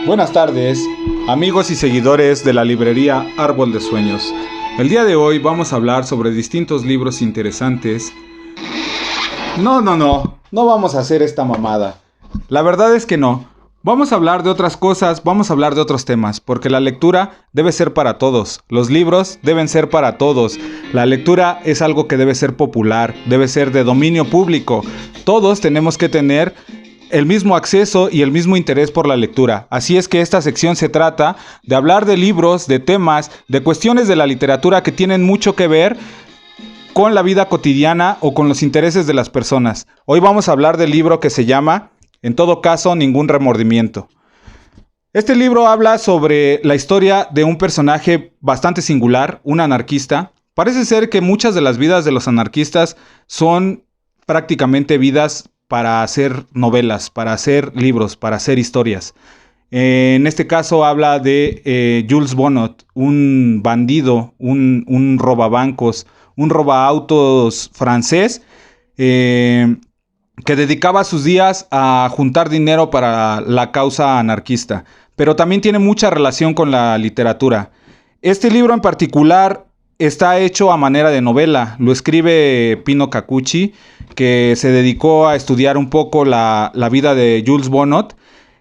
Buenas tardes, amigos y seguidores de la librería Árbol de Sueños. El día de hoy vamos a hablar sobre distintos libros interesantes. No vamos a hacer esta mamada. La verdad es que no. Vamos a hablar de otras cosas, vamos a hablar de otros temas, porque la lectura debe ser para todos. Los libros deben ser para todos. La lectura es algo que debe ser popular, debe ser de dominio público. Todos tenemos que tener el mismo acceso y el mismo interés por la lectura. Así es que esta sección se trata de hablar de libros, de temas, de cuestiones de la literatura que tienen mucho que ver con la vida cotidiana o con los intereses de las personas. Hoy vamos a hablar del libro que se llama, en todo caso, Ningún remordimiento. Este libro habla sobre la historia de un personaje bastante singular, un anarquista. Parece ser que muchas de las vidas de los anarquistas son prácticamente vidas para hacer novelas, para hacer libros, para hacer historias. En este caso habla de Jules Bonnot, un bandido, un robabancos, un robaautos francés que dedicaba sus días a juntar dinero para la causa anarquista, pero también tiene mucha relación con la literatura. Este libro en particular está hecho a manera de novela, lo escribe Pino Cacucci, que se dedicó a estudiar un poco la vida de Jules Bonnot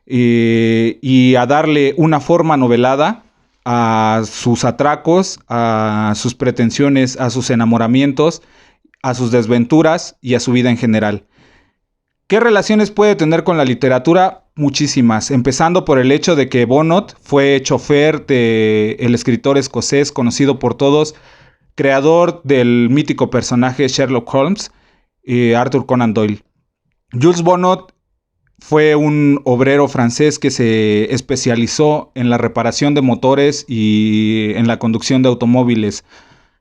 y a darle una forma novelada a sus atracos, a sus pretensiones, a sus enamoramientos, a sus desventuras y a su vida en general. ¿Qué relaciones puede tener con la literatura? Muchísimas, empezando por el hecho de que Bonnot fue chofer del escritor escocés conocido por todos, creador del mítico personaje Sherlock Holmes, Arthur Conan Doyle. Jules Bonnot fue un obrero francés que se especializó en la reparación de motores y en la conducción de automóviles.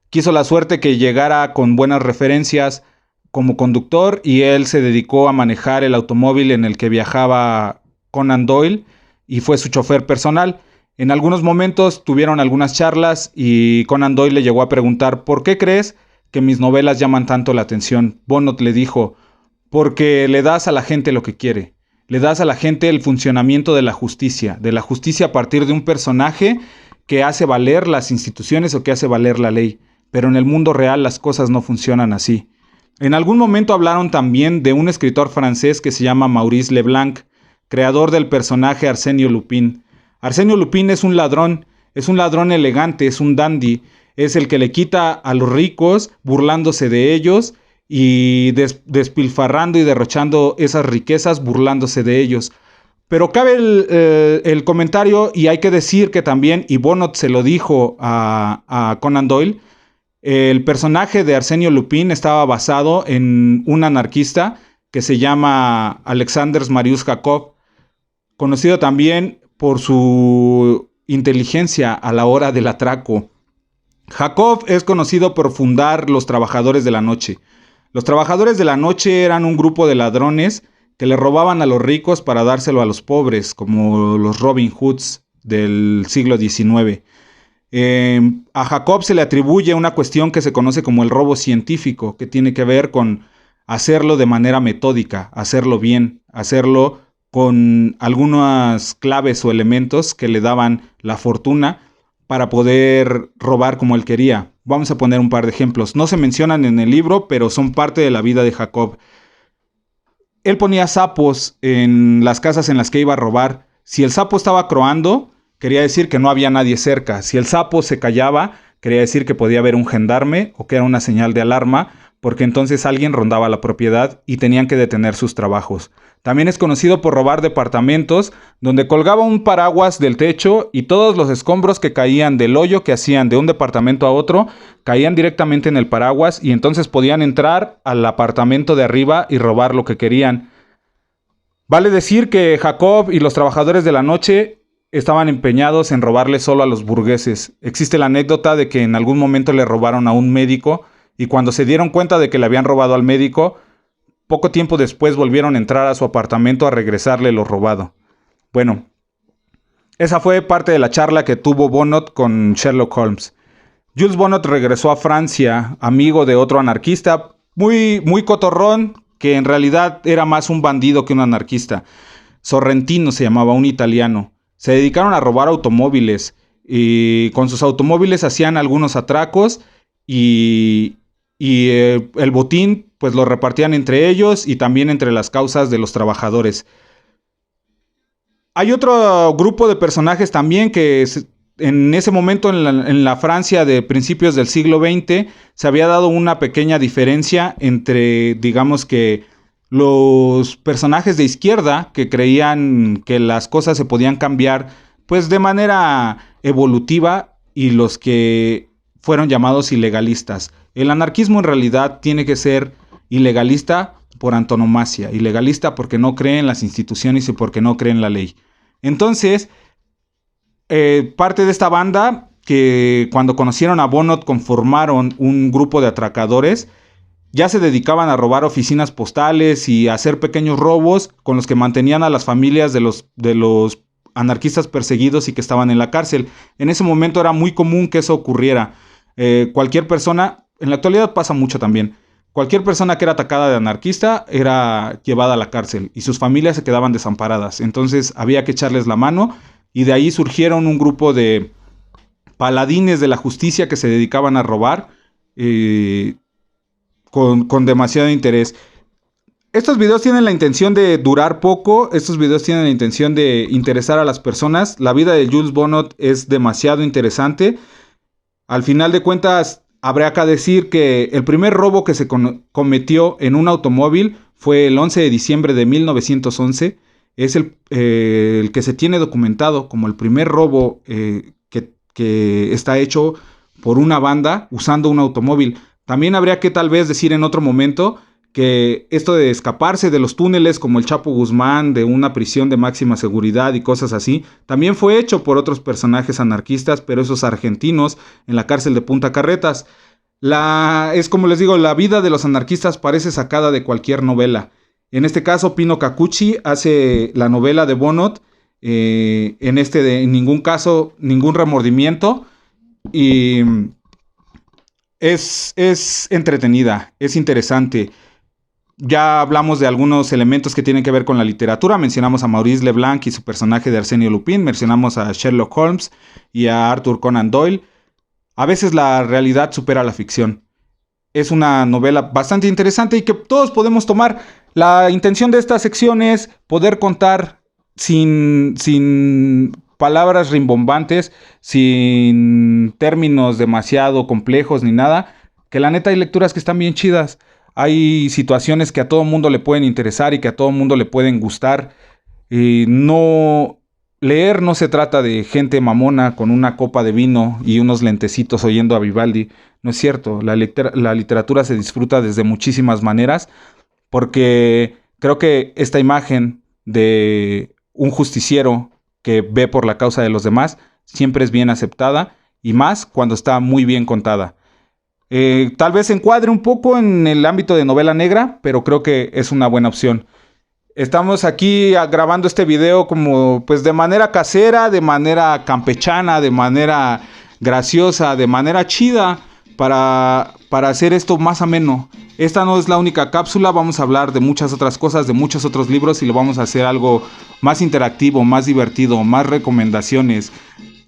Quiso la suerte que llegara con buenas referencias como conductor y él se dedicó a manejar el automóvil en el que viajaba Conan Doyle y fue su chofer personal. En algunos momentos tuvieron algunas charlas y Conan Doyle le llegó a preguntar: ¿por qué crees que mis novelas llaman tanto la atención? Bonnot le dijo: porque le das a la gente lo que quiere. Le das a la gente el funcionamiento de la justicia a partir de un personaje que hace valer las instituciones o que hace valer la ley. Pero en el mundo real las cosas no funcionan así. En algún momento hablaron también de un escritor francés que se llama Maurice Leblanc, creador del personaje Arsenio Lupin. Arsenio Lupin es un ladrón elegante, es un dandy, es el que le quita a los ricos burlándose de ellos y despilfarrando y derrochando esas riquezas burlándose de ellos. Pero cabe el comentario, y hay que decir que también, y Bonnot se lo dijo a Conan Doyle, el personaje de Arsenio Lupin estaba basado en un anarquista que se llama Alexander Marius Jacob, conocido también por su inteligencia a la hora del atraco. Jacob es conocido por fundar los Trabajadores de la Noche. Los Trabajadores de la Noche eran un grupo de ladrones que le robaban a los ricos para dárselo a los pobres, como los Robin Hoods del siglo XIX. A Jacob se le atribuye una cuestión que se conoce como el robo científico, que tiene que ver con hacerlo de manera metódica, hacerlo bien, hacerlo con algunas claves o elementos que le daban la fortuna para poder robar como él quería. Vamos a poner un par de ejemplos. No se mencionan en el libro, pero son parte de la vida de Jacob. Él ponía sapos en las casas en las que iba a robar. Si el sapo estaba croando, quería decir que no había nadie cerca. Si el sapo se callaba, quería decir que podía haber un gendarme o que era una señal de alarma, porque entonces alguien rondaba la propiedad y tenían que detener sus trabajos. También es conocido por robar departamentos donde colgaba un paraguas del techo y todos los escombros que caían del hoyo que hacían de un departamento a otro caían directamente en el paraguas y entonces podían entrar al apartamento de arriba y robar lo que querían. Vale decir que Jacob y los Trabajadores de la Noche estaban empeñados en robarle solo a los burgueses. Existe la anécdota de que en algún momento le robaron a un médico y cuando se dieron cuenta de que le habían robado al médico, poco tiempo después volvieron a entrar a su apartamento a regresarle lo robado. Bueno, esa fue parte de la charla que tuvo Bonnot con Sherlock Holmes. Jules Bonnot regresó a Francia, amigo de otro anarquista, muy cotorrón, que en realidad era más un bandido que un anarquista. Sorrentino se llamaba, un italiano. Se dedicaron a robar automóviles y con sus automóviles hacían algunos atracos y el botín pues lo repartían entre ellos y también entre las causas de los trabajadores. Hay otro grupo de personajes también que en ese momento en la Francia de principios del siglo XX se había dado una pequeña diferencia entre, digamos que, los personajes de izquierda que creían que las cosas se podían cambiar pues de manera evolutiva y los que fueron llamados ilegalistas. El anarquismo en realidad tiene que ser ilegalista por antonomasia, ilegalista porque no cree en las instituciones y porque no cree en la ley. Entonces, parte de esta banda que cuando conocieron a Bonnot conformaron un grupo de atracadores, ya se dedicaban a robar oficinas postales y a hacer pequeños robos con los que mantenían a las familias de los anarquistas perseguidos y que estaban en la cárcel. En ese momento era muy común que eso ocurriera. Cualquier persona, en la actualidad pasa mucho también, cualquier persona que era atacada de anarquista era llevada a la cárcel y sus familias se quedaban desamparadas. Entonces había que echarles la mano y de ahí surgieron un grupo de paladines de la justicia que se dedicaban a robar con demasiado interés. Estos videos tienen la intención de durar poco, estos videos tienen la intención de interesar a las personas. La vida de Jules Bonnot es demasiado interesante. Al final de cuentas, habrá que decir que el primer robo que se cometió en un automóvil fue el 11 de diciembre de 1911. Es el que se tiene documentado como el primer robo que está hecho por una banda usando un automóvil. También habría que tal vez decir en otro momento que esto de escaparse de los túneles como el Chapo Guzmán, de una prisión de máxima seguridad y cosas así, también fue hecho por otros personajes anarquistas, pero esos argentinos en la cárcel de Punta Carretas. Es como les digo, la vida de los anarquistas parece sacada de cualquier novela. En este caso, Pino Cacucci hace la novela de Bonnot, en ningún caso, ningún remordimiento, y es entretenida, es interesante. Ya hablamos de algunos elementos que tienen que ver con la literatura. Mencionamos a Maurice Leblanc y su personaje de Arsenio Lupin. Mencionamos a Sherlock Holmes y a Arthur Conan Doyle. A veces la realidad supera la ficción. Es una novela bastante interesante y que todos podemos tomar. La intención de esta sección es poder contar sin palabras rimbombantes, sin términos demasiado complejos ni nada, que la neta hay lecturas que están bien chidas. Hay situaciones que a todo mundo le pueden interesar y que a todo mundo le pueden gustar. Leer no se trata de gente mamona con una copa de vino y unos lentecitos oyendo a Vivaldi. No es cierto, la literatura se disfruta desde muchísimas maneras, porque creo que esta imagen de un justiciero que ve por la causa de los demás siempre es bien aceptada, y más cuando está muy bien contada. Tal vez se encuadre un poco en el ámbito de novela negra, pero creo que es una buena opción. Estamos aquí grabando este video como pues de manera casera, de manera campechana, de manera graciosa, de manera chida, para hacer esto más ameno. Esta no es la única cápsula, vamos a hablar de muchas otras cosas, de muchos otros libros, y lo vamos a hacer algo más interactivo, más divertido, más recomendaciones,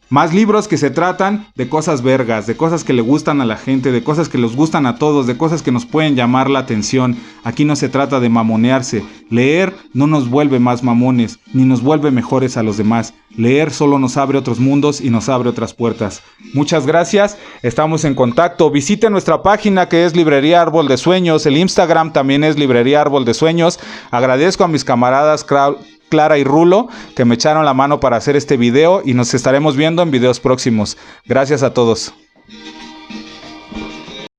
más libros que se tratan de cosas vergas, de cosas que le gustan a la gente, de cosas que les gustan a todos, de cosas que nos pueden llamar la atención. Aquí no se trata de mamonearse. Leer no nos vuelve más mamones, ni nos vuelve mejores a los demás. Leer solo nos abre otros mundos y nos abre otras puertas. Muchas gracias, estamos en contacto. Visite nuestra página, que es Librería Árbol de Sueños. El Instagram también es Librería Árbol de Sueños. Agradezco a mis camaradas Clara y Rulo, que me echaron la mano para hacer este video, y nos estaremos viendo en videos próximos. Gracias a todos.